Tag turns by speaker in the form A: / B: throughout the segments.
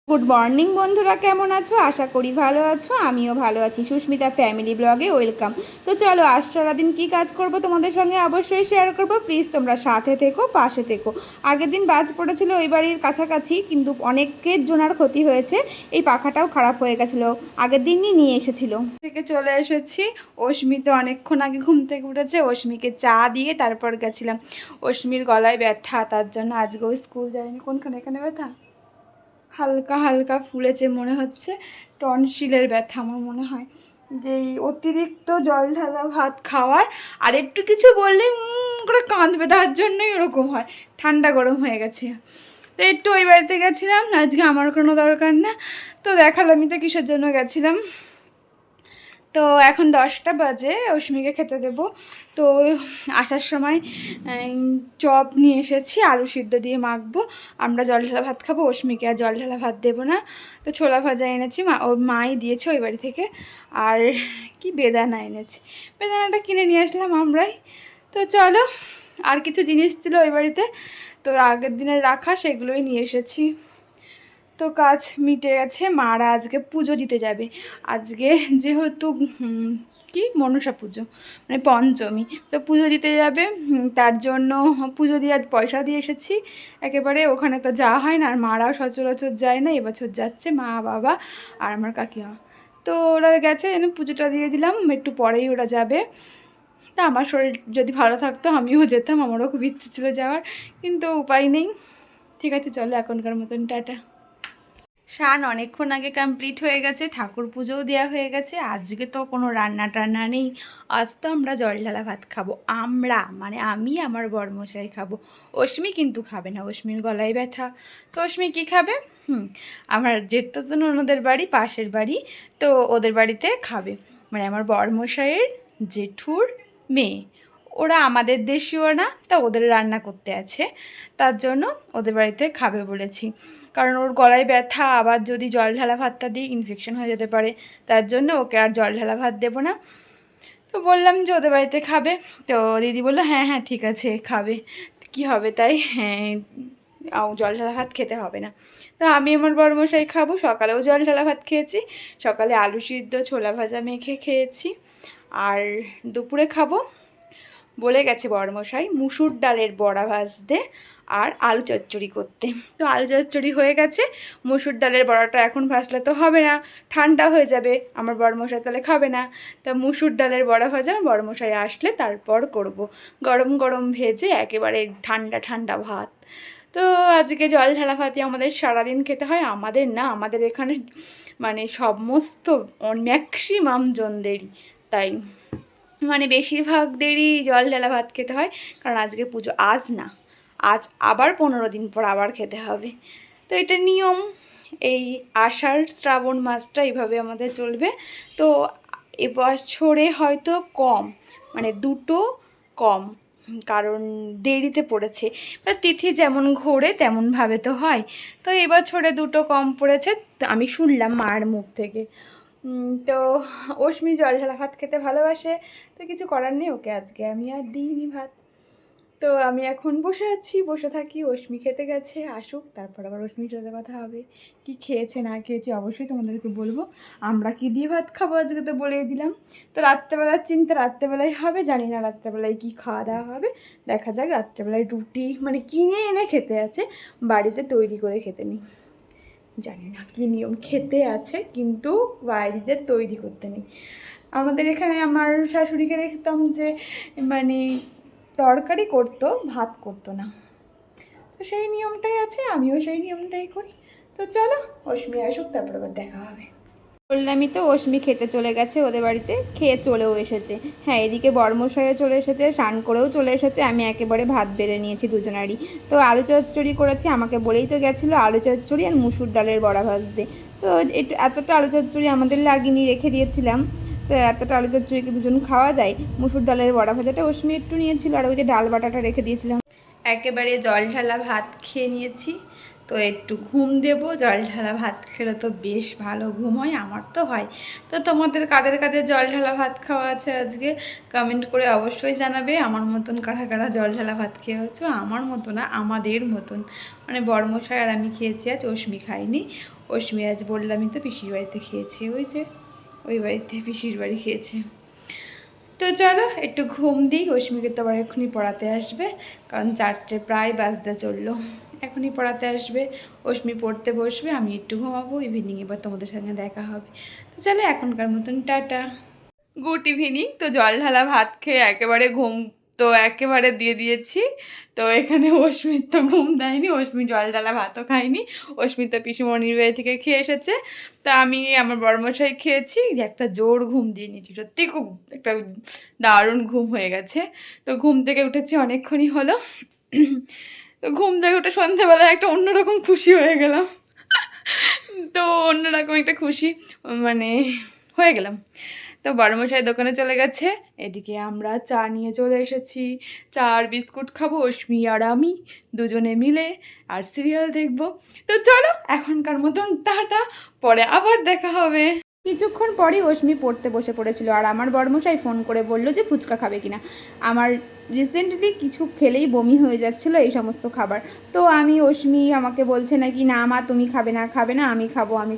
A: Good morning বন্ধুরা, কেমন আছো? আশা করি ভালো আছো। আমিও ভালো আছি। সুস্মিতা ফ্যামিলি ব্লগে ওয়েলকাম। তো চলো, আজ সারাদিন কী কাজ করব তোমাদের সঙ্গে অবশ্যই শেয়ার করব। প্লিজ তোমরা সাথে থেকো, পাশে থেকো। আগের দিন বাজ পড়েছিল ওই বাড়ির কাছাকাছি, কিন্তু অনেকের জনার ক্ষতি হয়েছে। এই পাখাটাও খারাপ হয়ে গেছিলো, আগের দিনই নিয়ে এসেছিলো। থেকে চলে এসেছি। অস্মি তো অনেকক্ষণ আগে ঘুম থেকে উঠেছে। অস্মিকে চা দিয়ে তারপর গেছিলাম। অস্মির গলায় ব্যথা, তার জন্য আজকেও স্কুল যায়নি। কোনখানে? এখানে ব্যথা হালকা হালকা ফুলেছে মনে হচ্ছে। টনসিলের ব্যথা আমার মনে হয়, যে এই অতিরিক্ত জল ঢালা ভাত খাওয়ার। আর একটু কিছু বললেই করে কাঁদবে, তার জন্যই ওরকম হয়। ঠান্ডা গরম হয়ে গেছে। তো একটু ওই বাড়িতে গেছিলাম, আজকে আমার কোনো দরকার না। তো দেখালামই তো কিসের জন্য গেছিলাম। তো এখন 10টা বাজে, অস্মিকে খেতে দেবো। তো আসার সময় চপ নিয়ে এসেছি, আলু সিদ্ধ দিয়ে মাখবো। আমরা জল ঢালা ভাত খাবো, অস্মিকে আর জল ঢালা ভাত দেবো না। তো ছোলা ভাজা এনেছি, ওর মাই দিয়েছে ওই বাড়ি থেকে। আর কি বেদানা এনেছি, বেদানাটা কিনে নিয়ে আসলাম আমরাই। তো চলো, আর কিছু জিনিস ছিল ওই বাড়িতে, তো আগের দিনের রাখা, সেগুলোই নিয়ে এসেছি। তো কাজ মিটে গেছে। মারা আজকে পুজো দিতে যাবে। আজকে যেহেতু কি মনসা পুজো, মানে পঞ্চমী, তো পুজো দিতে যাবে। তার জন্য পুজো দিয়ে আজ পয়সা দিয়ে এসেছি একেবারে। ওখানে তো যাওয়া হয় না, আর মারাও সচরাচর যায় না। এবছর যাচ্ছে মা, বাবা আর আমার কাকিমা। তো ওরা গেছে, যেন পুজোটা দিয়ে দিলাম, একটু পরেই ওরা যাবে। তা আমার শরীর যদি ভালো থাকতো আমিও যেতাম, আমারও খুব ইচ্ছে ছিল যাওয়ার, কিন্তু উপায় নেই। ঠিক আছে, চলো এখনকার মতন টাটা। স্নান অনেকক্ষণ আগে কমপ্লিট হয়ে গেছে, ঠাকুর পুজোও দেওয়া হয়ে গেছে। আজকে তো কোনো রান্না টান্না নেই। আজ তো আমরা জল ঢালা ভাত খাবো। আমরা মানে আমি, আমার বরমশাই খাবো। অস্মি কিন্তু খাবে না, অস্মির গলায় ব্যথা। তো অস্মি কী খাবে? আমার যেতে তো ওনাদের বাড়ি, পাশের বাড়ি, তো ওদের বাড়িতে খাবে। মানে আমার বরমশাইয়ের জেঠুর মেয়ে। ওরা আমাদের দেশীয় না, তা ওদের রান্না করতে আছে, তার জন্য ওদের বাড়িতে খাবে বলেছি। কারণ ওর গলায় ব্যথা, আবার যদি জল ঢালা ভাতটা দিই ইনফেকশন হয়ে যেতে পারে, তার জন্য ওকে আর জল ঢালা ভাত দেবো না। তো বললাম যে ওদের বাড়িতে খাবে। তো দিদি বললো হ্যাঁ হ্যাঁ ঠিক আছে খাবে, কি হবে তাই, হ্যাঁ জল ঢালা ভাত খেতে হবে না। তো আমি আমার বড়মশাই খাবো। সকালেও জল ঢালা ভাত খেয়েছি, সকালে আলু সিদ্ধ ছোলা ভাজা মেখে খেয়েছি। আর দুপুরে খাবো বলে গেছে বড়মশাই মুসুর ডালের বড়া ভাজতে আর আলু চচ্চড়ি করতে। তো আলু চচ্চড়ি হয়ে গেছে, মুসুর ডালের বড়াটা এখন ভাজলে তো হবে না, ঠান্ডা হয়ে যাবে, আমার বড়মশাই তাহলে খাবে না। তা মুসুর ডালের বড়া ভাজা বড়মশাই আসলে তারপর করব। গরম গরম ভেজে একেবারে ঠান্ডা ঠান্ডা ভাত। তো আজকে জল ঢালা ভাতই আমাদের সারাদিন খেতে হয়। আমাদের না, আমাদের এখানে মানে সমস্ত ম্যাক্সিমাম জনদেরই তাই, মানে বেশিরভাগদেরই জল ঢালা ভাত খেতে হয়। কারণ আজকে পুজো, আজ না, আজ আবার 15 দিন পর আবার খেতে হবে। তো এটা নিয়ম। এই আষাঢ় শ্রাবণ মাসটা এইভাবে আমাদের চলবে। তো এবছরে হয়তো কম, মানে দুটো কম, কারণ দেরিতে পড়েছে। বা তিথি যেমন ঘোরে তেমনভাবে তো হয়। তো এবছরে দুটো কম পড়েছে, আমি শুনলাম মার মুখ থেকে। তো অস্মি জল ঢালা ভাত খেতে ভালোবাসে, তো কিছু করার নেই, ওকে আজকে আমি আর দিইনি ভাত। তো আমি এখন বসে আছি, বসে থাকি। অস্মি খেতে গেছে, আসুক, তারপর আবার অস্মির সাথে কথা হবে। কি খেয়েছে না খেয়েছে অবশ্যই তোমাদেরকে বলবো। আমরা কি দিয়ে ভাত খাবো আজকে তো বলেই দিলাম। তো রাত্রেবেলার চিন্তা রাত্রেবেলায় হবে, জানি না রাত্রেবেলায় কি খাওয়া দাওয়া হবে, দেখা যাক। রাত্রেবেলায় রুটি মানে কিনে এনে খেতে আছে, বাড়িতে তৈরি করে খেতে নেই। জানি না কী নিয়ম, খেতে আছে কিন্তু বাড়িতে তৈরি করতে নেই। আমাদের এখানে আমার শাশুড়িকে দেখতাম যে মানে তরকারি করতো, ভাত করতো না। তো সেই নিয়মটাই আছে, আমিও সেই নিয়মটাই করি। তো চলো অস্মি আসুক, তারপর আবার দেখা হবে। বললামই তো, অস্মি খেতে চলে গেছে ওদের বাড়িতে, খেয়ে চলেও এসেছে। হ্যাঁ, এদিকে বর্মশাইও চলে এসেছে, স্নান করেও চলে এসেছে। আমি একেবারে ভাত বেড়ে নিয়েছি দুজনারই। তো আলু চচ্চড়ি করেছি, আমাকে বলেই তো গেছিলো আলু চচ্চড়ি আর মুসুর ডালের বড়া ভাজতে। তো এতটা আলু চচ্চড়ি আমাদের লাগেনি, রেখে দিয়েছিলাম। তো এতটা আলু চচ্চড়ি কি দুজন খাওয়া যায়? মুসুর ডালের বড়া ভাজাটা অস্মি একটু নিয়েছিল, আর ওই যে ডাল বাটাটা রেখে দিয়েছিলাম। একেবারে জল ঢালা ভাত খেয়ে নিয়েছি। তো একটু ঘুম দেবো। জল ঢালা ভাত খেলে তো বেশ ভালো ঘুম হয়, আমার তো হয়। তো তোমাদের কাদের কাদের জল ঢালা ভাত খাওয়া আছে আজকে কমেন্ট করে অবশ্যই জানাবে। আমার মতন কারা কারা জল ঢালা ভাত খেয়েছো, আমার মতো না, আমাদের মতন, মানে বড়মশাই আর আমি খেয়েছি, আজ অশ্মি খাইনি। অশ্মি আজ বললামই তো পিসির বাড়িতে খেয়েছি, ওই যে ওই বাড়িতে পিসির বাড়ি খেয়েছে। তো চলো একটু ঘুম দিই, অশ্মিকে তো আবার এক্ষুনি পড়াতে আসবে, কারণ 4টে প্রায় বাজতে চললো, এখনই পড়াতে আসবে। অশ্মি পড়তে বসবে, আমি একটু ঘুমাবো, ইভিনিং এবার তোমাদের সঙ্গে দেখা হবে। তো চলো এখনকার মতন টাটা, গুড ইভিনিং। তো জল ঢালা ভাত খেয়ে একেবারে ঘুম তো একেবারে দিয়ে দিয়েছি। তো এখানে অশ্মির তো ঘুম দেয়নি, অশ্মি জল ঢালা ভাতও খায়নি, অশ্মি তো পিসিমণির বাড়ি থেকে খেয়ে এসেছে। তা আমি আমার বড়মশাই খেয়েছি, একটা জোর ঘুম দিয়ে নিয়েছি, সত্যি খুব একটা দারুণ ঘুম হয়ে গেছে। তো ঘুম থেকে উঠেছি অনেকক্ষণই হলো। তো ঘুম থেকে উঠে সন্ধ্যেবেলায় একটা অন্যরকম খুশি হয়ে গেলাম। তো অন্যরকম একটা খুশি মানে হয়ে গেলাম। তো বড়মশাই দোকানে চলে গেছে, এদিকে আমরা চা নিয়ে চলে এসেছি। চা আর বিস্কুট খাবো অশ্মি আর আমি দুজনে মিলে, আর সিরিয়াল দেখবো। তো চলো এখনকার মতন টাটা, পরে আবার দেখা হবে। কিছুক্ষণ পরেই অশ্মি পড়তে বসে পড়েছিল, আর আমার বড়মশাই ফোন করে বললো যে ফুচকা খাবে কিনা। আমার রিসেন্টলি কিছু খেলেই বমি হয়ে যাচ্ছিলো এই সমস্ত খাবার। তো আমি অশ্মি আমাকে বলছে নাকি না মা তুমি খাবে না, আমি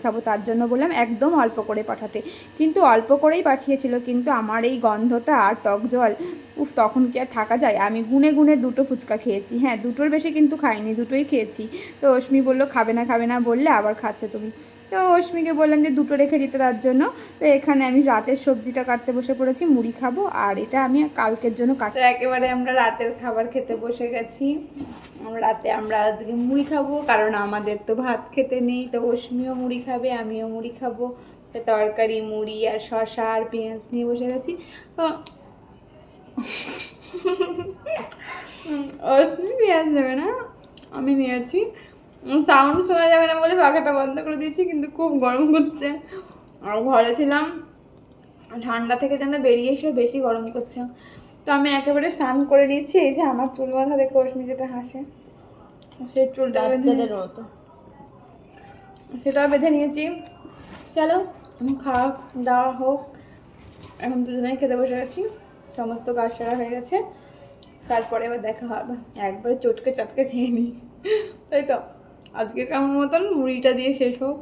A: খাবো, তার জন্য বললাম একদম অল্প করে পাঠাতে। কিন্তু অল্প করেই পাঠিয়েছিল, কিন্তু আমার এই গন্ধটা আর টক জল, উফ, তখন কি আর থাকা যায়। আমি গুনে গুনে 2টো ফুচকা খেয়েছি, হ্যাঁ 2টোর বেশি কিন্তু খাইনি, 2টোই খেয়েছি। তো অশ্মি বললো খাবে না বললে আবার খাচ্ছে তুমি। তো অশ্মিকে বললাম যে 2টো রেখে দিতে তার জন্য। তো এখানে আমি রাতের সবজিটা কাটতে বসে পড়েছি, মুড়ি খাবো, আর এটা আমি কালকের জন্য কাটতে। একেবারে আমরা রাতের খাবার খেতে বসে গেছি। রাতে আমরা আজকে মুড়ি খাবো, কারণ আমাদের তো ভাত খেতে নেই। তো অশ্মিও মুড়ি খাবে, আমিও মুড়ি খাবো। তো তরকারি মুড়ি আর শসা আর পেঁয়াজ নিয়ে বসে গেছি। তো অশ্মি পেঁয়াজ নেবে না, আমি নিয়েছি। সাউন্ড শোনা যাবে না বলে পাখাটা বন্ধ করে দিয়েছি, কিন্তু খুব গরম করছে। আর ঘরে ছিলাম, ঠান্ডা থেকে যেন বেরিয়ে এসে বেশি গরম করছে। তো আমি একেবারে স্নান করে নিয়েছি। এই যে আমার চুল বাঁধা দেখে অশ্মি যেটা হাসে, সেই চুলটা মতো সেটাও বেঁধে নিয়েছি। চলো খাওয়া দাওয়া হোক, এখন দুজনেই খেতে বসে গেছি, সমস্ত কাজ সারা হয়ে গেছে, তারপরে এবার দেখা হবে। একবারে চটকে খেয়ে নিই, তাই তো আজকে কেমন মতন মুড়িটা দিয়ে শেষ হোক।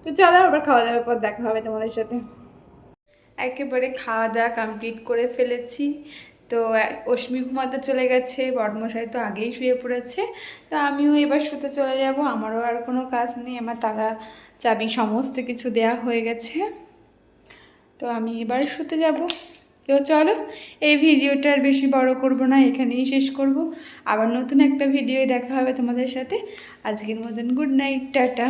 A: তো চলো আবার খাওয়া দাওয়ার পর দেখা হবে তোমাদের সাথে। একেবারে খাওয়া দাওয়া কমপ্লিট করে ফেলেছি। তো অশ্মি ঘুমাতে চলে গেছে, বড়মশাই তো আগেই শুয়ে পড়েছে। তো আমিও এবার শুতে চলে যাব, আমারও আর কোনো কাজ নেই, আমার তালা চাবি সমস্ত কিছু দেয়া হয়ে গেছে। তো আমি এবার শুতে যাব। তো চলো এই ভিডিওটা আর বেশি বড় করব না, এখানেই শেষ করব। আবার নতুন একটা ভিডিও দেখা হবে তোমাদের সাথে। আজকের মতন গুড নাইট, টাটা।